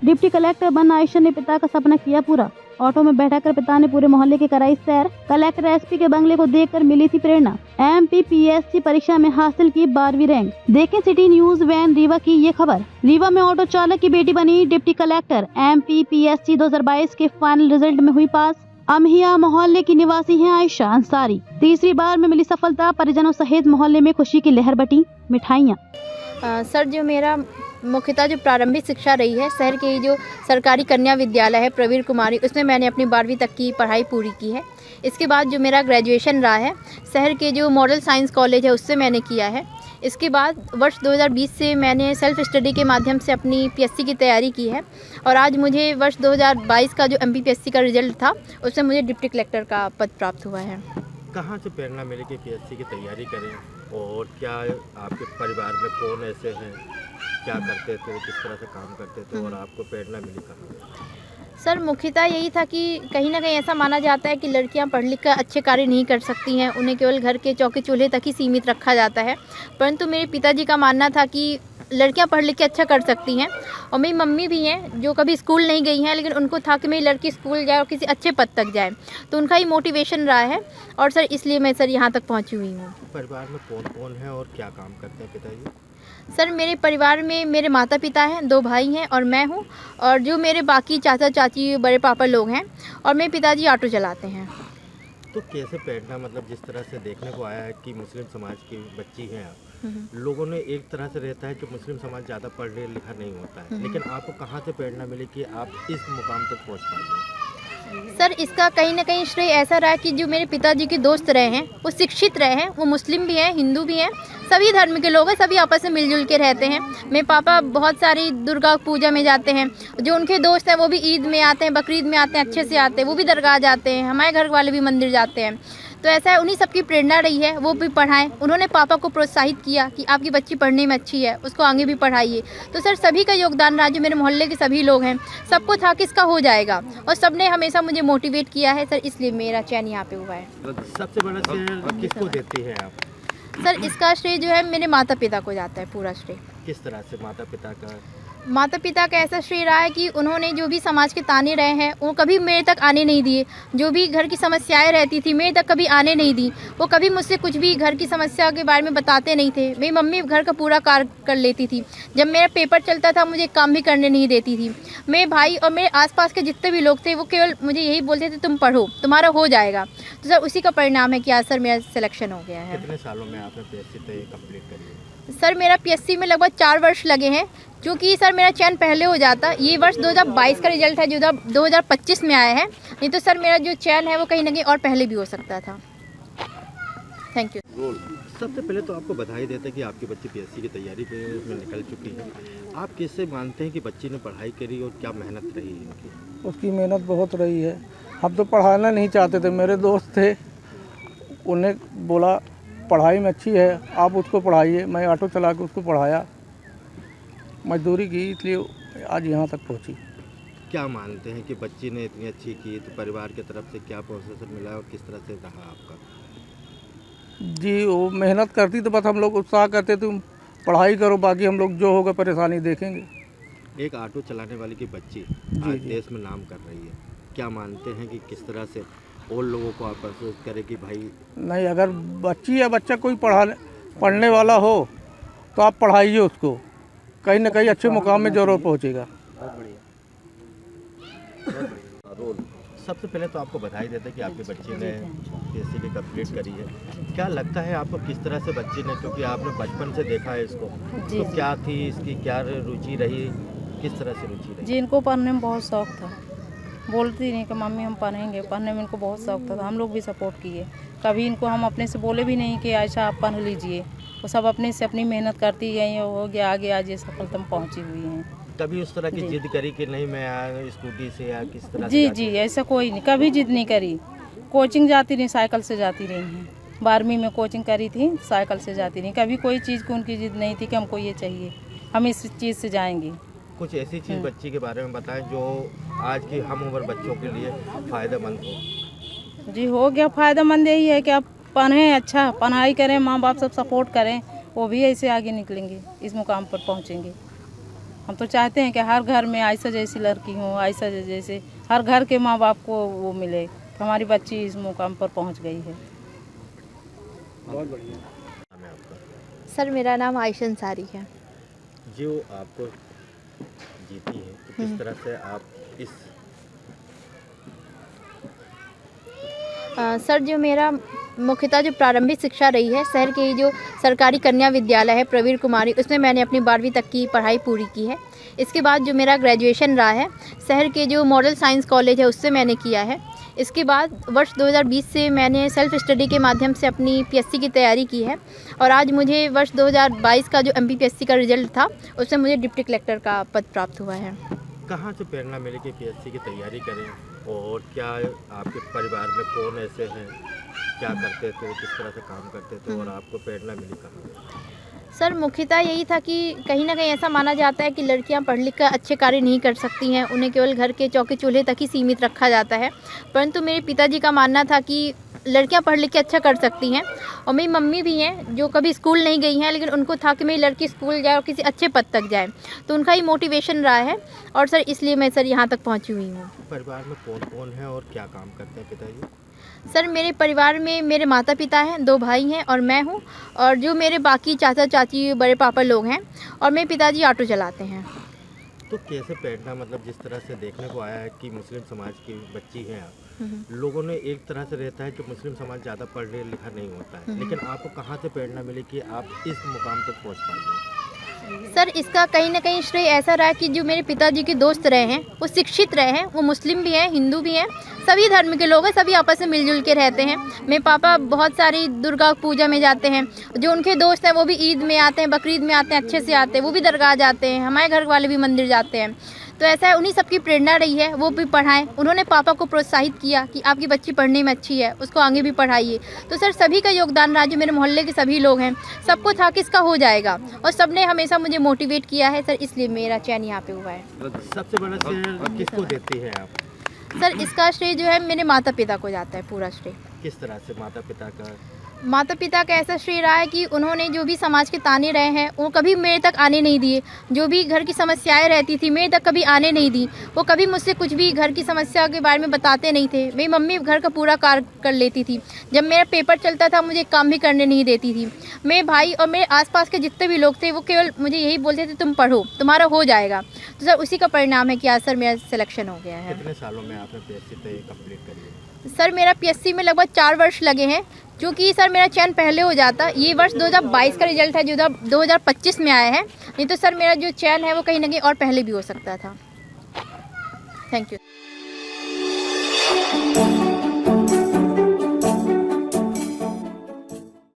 Deputy collector बनना आयशा ने पिता का सपना किया पूरा। ऑटो में बैठाकर पिता ने पूरे मोहल्ले की कराई सैर। कलेक्टर एसपी के बंगले को देखकर मिली थी प्रेरणा। MPPSC परीक्षा में हासिल की 12वीं रैंक। देखें सिटी न्यूज वैन रीवा की ये खबर। रीवा में ऑटो चालक की बेटी बनी डिप्टी कलेक्टर। MPPSC 2022 के फाइनल रिजल्ट में हुई पास। अमहिया मोहल्ले की निवासी हैं आयशा अंसारी। तीसरी बार में मिली सफलता, परिजनों सहित मोहल्ले में खुशी की लहर बटी। मिठाइयाँ। सर, जो मेरा मुख्यतः जो प्रारंभिक शिक्षा रही है, शहर के जो सरकारी कन्या विद्यालय है प्रवीण कुमारी, उसमें मैंने अपनी 12वीं तक की पढ़ाई पूरी की है। इसके बाद जो मेरा ग्रेजुएशन रहा है, शहर के जो मॉडल साइंस कॉलेज है उससे मैंने किया है। इसके बाद वर्ष 2020 से मैंने सेल्फ स्टडी के माध्यम से अपनी PSC की तैयारी की है और आज मुझे वर्ष 2022 का जो MPPSC का रिजल्ट था उसमें मुझे डिप्टी कलेक्टर का पद प्राप्त हुआ है। कहाँ से प्रेरणा मिली कि PSC की तैयारी करें, और क्या आपके परिवार में कौन ऐसे हैं, क्या करते थे, किस तरह से काम करते थे, और आपको प्रेरणा मिली कहाँ? सर, मुख्यतः यही था कि कहीं ना कहीं ऐसा माना जाता है कि लड़कियां पढ़ लिख कर अच्छे कार्य नहीं कर सकती हैं, उन्हें केवल घर के चौके चूल्हे तक ही सीमित रखा जाता है। परंतु मेरे पिताजी का मानना था कि लड़कियां पढ़ लिख के अच्छा कर सकती हैं, और मेरी मम्मी भी हैं जो कभी स्कूल नहीं गई हैं, लेकिन उनको था कि मेरी लड़की स्कूल जाए और किसी अच्छे पद तक जाए, तो उनका ही मोटिवेशन रहा है और सर इसलिए मैं सर यहाँ तक पहुँची हुई हूँ। परिवार में कौन कौन है और क्या काम करते हैं पिताजी? सर, मेरे परिवार में मेरे माता पिता हैं, 2 भाई हैं और मैं हूँ, और जो मेरे बाकी चाचा चाची बड़े पापा लोग हैं, और मेरे पिताजी ऑटो चलाते हैं। तो कैसे प्रेरणा, मतलब जिस तरह से देखने को आया है कि मुस्लिम समाज की बच्ची हैं आप, लोगों ने एक तरह से रहता है कि मुस्लिम समाज ज़्यादा पढ़ा लिखा नहीं होता है, लेकिन आपको कहाँ से प्रेरणा मिली कि आप इस मुकाम तक पहुँच पाए? सर, इसका कहीं ना कहीं श्रेय ऐसा रहा कि जो मेरे पिताजी के दोस्त रहे हैं वो शिक्षित रहे हैं, वो मुस्लिम भी हैं, हिंदू भी हैं, सभी धर्म के लोग हैं, सभी आपस में मिलजुल के रहते हैं। मेरे पापा बहुत सारी दुर्गा पूजा में जाते हैं, जो उनके दोस्त हैं वो भी ईद में आते हैं, बकरीद में आते हैं, अच्छे से आते हैं, वो भी दरगाह जाते हैं, हमारे घर वाले भी मंदिर जाते हैं। तो ऐसा है, उन्हीं सबकी प्रेरणा रही है, वो भी पढ़ाएं। उन्होंने पापा को प्रोत्साहित किया कि आपकी बच्ची पढ़ने में अच्छी है, उसको आगे भी पढ़ाइए। तो सर सभी का योगदान रहा, जो मेरे मोहल्ले के सभी लोग हैं, सबको था कि इसका हो जाएगा, और सबने हमेशा मुझे मोटिवेट किया है सर, इसलिए मेरा चयन यहाँ पे हुआ है। सबसे बड़ा श्रेय किसको देती हैं आप? सर, इसका श्रेय जो है मेरे माता पिता को जाता है, पूरा श्रेय। किस तरह से माता पिता का? माता पिता का ऐसा श्रेय रहा है कि उन्होंने जो भी समाज के ताने रहे हैं वो कभी मेरे तक आने नहीं दिए। जो भी घर की समस्याएं रहती थी मेरे तक कभी आने नहीं दी। वो कभी मुझसे कुछ भी घर की समस्या के बारे में बताते नहीं थे। मेरी मम्मी घर का पूरा कार्य कर लेती थी। जब मेरा पेपर चलता था मुझे काम भी करने नहीं देती थी। मेरे भाई और मेरे आसपास के जितने भी लोग थे वो केवल मुझे यही बोलते थे तुम पढ़ो, तुम्हारा हो जाएगा। तो सर उसी का परिणाम है कि आज सर मेरा सिलेक्शन हो गया है। कितने सालों में आपने PSC कंप्लीट करी है? सर मेरा PSC में लगभग 4 वर्ष लगे हैं, क्योंकि सर मेरा चयन पहले हो जाता। ये वर्ष 2022 का रिजल्ट है जो 2025 में आया है, नहीं तो सर मेरा जो चयन है वो कहीं ना कहीं और पहले भी हो सकता था। Thank you. सबसे पहले तो आपको बधाई देते हैं कि आपकी बच्ची PSC की तैयारी में निकल चुकी है। आप किससे मानते हैं कि बच्ची ने पढ़ाई करी और क्या मेहनत रही इनकी? उसकी मेहनत बहुत रही है। हम तो पढ़ाना नहीं चाहते थे, मेरे दोस्त थे, उन्हें बोला पढ़ाई में अच्छी है आप उसको पढ़ाइए। मैं ऑटो चला के उसको पढ़ाया, मजदूरी की, इसलिए आज यहाँ तक पहुँची। क्या मानते हैं कि बच्ची ने इतनी अच्छी की तो परिवार की तरफ से क्या प्रोत्साहन मिला और किस तरह से रहा आपका? जी वो मेहनत करती तो बस हम लोग उत्साह करते तुम पढ़ाई करो, बाकी हम लोग जो होगा परेशानी देखेंगे। एक ऑटो चलाने वाली की बच्ची आज देश में नाम कर रही है, क्या मानते हैं कि किस तरह से और लोगों को आप प्रोत्साहित करें कि भाई? नहीं, अगर बच्ची या बच्चा कोई पढ़ने वाला हो तो आप पढ़ाइए उसको, कहीं ना कहीं अच्छे मुकाम में जरूर पहुँचेगा। सबसे पहले तो आपको बधाई देते हैं कि आपकी बच्ची ने PSC की कंप्लीट करी है। क्या लगता है आपको किस तरह से बच्ची ने, क्योंकि आपने बचपन से देखा है इसको, तो क्या थी इसकी, क्या रुचि रही, किस तरह से रुचि रही? जी, इनको पढ़ने में बहुत शौक था। बोलती नहीं कि मम्मी हम पढ़ेंगे, पढ़ने में इनको बहुत शौक था, तो हम लोग भी सपोर्ट किए। कभी इनको हम अपने से बोले भी नहीं कि आयशा आप पढ़ लीजिए, वो सब अपने से अपनी मेहनत करती गई, हो गया आगे, आज ये सफलता में पहुँची हुई हैं। कभी उस तरह की जिद करी कि नहीं मैं स्कूटी से या किस तरह? जी ऐसा कोई नहीं, कभी जिद नहीं करी। कोचिंग जाती रही, साइकिल से जाती रही हैं। 12वीं में कोचिंग करी थी, साइकिल से जाती रही। कभी कोई चीज़ की उनकी जिद नहीं थी कि हमको ये चाहिए, हम इस चीज़ से जाएंगे। कुछ ऐसी चीज़ बच्ची के बारे में बताएं जो आज की हम उम्र बच्चों के लिए फ़ायदेमंद हो। जी हो गया, फ़ायदेमंद यही है कि आप पढ़ें, अच्छा पढ़ाई करें, माँ बाप सब सपोर्ट करें, वो भी ऐसे आगे निकलेंगे, इस मुकाम पर पहुँचेंगे। हम तो चाहते हैं कि हर घर में आयशा जैसी लड़की हो, आयशा जैसे हर घर के माँ बाप को वो मिले कि हमारी बच्ची इस मुकाम पर पहुंच गई है। बहुत बढ़िया। नाम है आपका? सर मेरा नाम आयशा अंसारी है। जो आपको जीती है तो किस तरह से आप इस सर जो मेरा मुख्यतः जो प्रारंभिक शिक्षा रही है शहर के ही जो सरकारी कन्या विद्यालय है प्रवीण कुमारी, उसमें मैंने अपनी 12वीं तक की पढ़ाई पूरी की है। इसके बाद जो मेरा ग्रेजुएशन रहा है शहर के जो मॉडल साइंस कॉलेज है उससे मैंने किया है। इसके बाद वर्ष 2020 से मैंने सेल्फ स्टडी के माध्यम से अपनी पीएससी की तैयारी की है और आज मुझे वर्ष 2022 का जो एमपीपीएससी का रिजल्ट था उससे मुझे डिप्टी कलेक्टर का पद प्राप्त हुआ है। कहाँ से प्रेरणा मिली कि पीएससी की तैयारी करें और क्या आपके परिवार में कौन ऐसे हैं, क्या करते थे, किस तरह से काम करते थे और आपको प्रेरणा मिली कहाँ? सर मुख्यतः यही था कि कहीं ना कहीं ऐसा माना जाता है कि लड़कियां पढ़ लिख कर अच्छे कार्य नहीं कर सकती हैं, उन्हें केवल घर के चौके चूल्हे तक ही सीमित रखा जाता है। परंतु मेरे पिताजी का मानना था कि लड़कियां पढ़ लिख के अच्छा कर सकती हैं और मेरी मम्मी भी हैं जो कभी स्कूल नहीं गई हैं, लेकिन उनको था कि मेरी लड़की स्कूल जाए और किसी अच्छे पद तक जाए, तो उनका ही मोटिवेशन रहा है और सर इसलिए मैं सर यहाँ तक पहुँची हुई हूँ। परिवार में कौन कौन है और क्या काम करते हैं पिताजी? सर मेरे परिवार में मेरे माता पिता हैं, 2 भाई हैं और मैं हूँ, और जो मेरे बाकी चाचा चाची बड़े पापा लोग हैं, और मेरे पिताजी ऑटो चलाते हैं। तो कैसे प्रेरणा, मतलब जिस तरह से देखने को आया है कि मुस्लिम समाज की बच्ची हैं आप, लोगों ने एक तरह से रहता है कि मुस्लिम समाज ज़्यादा पढ़ा लिखा नहीं होता है, लेकिन आपको कहाँ से प्रेरणा मिली कि आप इस मुकाम तक पहुँच पाएंगे? सर इसका कहीं ना कहीं श्रेय ऐसा रहा कि जो मेरे पिताजी के दोस्त रहे हैं वो शिक्षित रहे हैं, वो मुस्लिम भी हैं, हिंदू भी हैं, सभी धर्म के लोग हैं, सभी आपस में मिलजुल के रहते हैं। मेरे पापा बहुत सारी दुर्गा पूजा में जाते हैं, जो उनके दोस्त हैं वो भी ईद में आते हैं, बकरीद में आते हैं, अच्छे से आते हैं, वो भी दरगाह जाते हैं, हमारे घर वाले भी मंदिर जाते हैं। तो ऐसा है, उन्हीं सबकी प्रेरणा रही है, वो भी पढ़ाएं। उन्होंने पापा को प्रोत्साहित किया कि आपकी बच्ची पढ़ने में अच्छी है, उसको आगे भी पढ़ाइए। तो सर सभी का योगदान रहा, जो मेरे मोहल्ले के सभी लोग हैं, सबको था कि इसका हो जाएगा और सबने हमेशा मुझे मोटिवेट किया है सर, इसलिए मेरा चयन यहाँ पे हुआ है। सबसे बड़ा श्रेय किसको देती है आप? सर इसका श्रेय जो है मेरे माता पिता को जाता है, पूरा श्रेय। किस तरह से माता पिता का? माता पिता का ऐसा श्रेय रहा है कि उन्होंने जो भी समाज के ताने रहे हैं वो कभी मेरे तक आने नहीं दिए। जो भी घर की समस्याएं रहती थी मेरे तक कभी आने नहीं दी। वो कभी मुझसे कुछ भी घर की समस्या के बारे में बताते नहीं थे। मेरी मम्मी घर का पूरा कार्य कर लेती थी। जब मेरा पेपर चलता था मुझे काम भी करने नहीं देती थी। मेरे भाई और मेरे आसपास के जितने भी लोग थे वो केवल मुझे यही बोलते थे तुम पढ़ो, तुम्हारा हो जाएगा। तो सर उसी का परिणाम है कि आज सर मेरा सिलेक्शन हो गया है। कितने सालों में आपने पीएससी कंप्लीट करी है? सर मेरा पीएससी में लगभग 4 वर्ष लगे हैं, क्योंकि सर मेरा चयन पहले हो जाता। ये वर्ष 2022 का रिजल्ट है जो 2025 में आया है, नहीं तो सर मेरा जो चयन है वो कहीं ना कहीं और पहले भी हो सकता था। Thank you.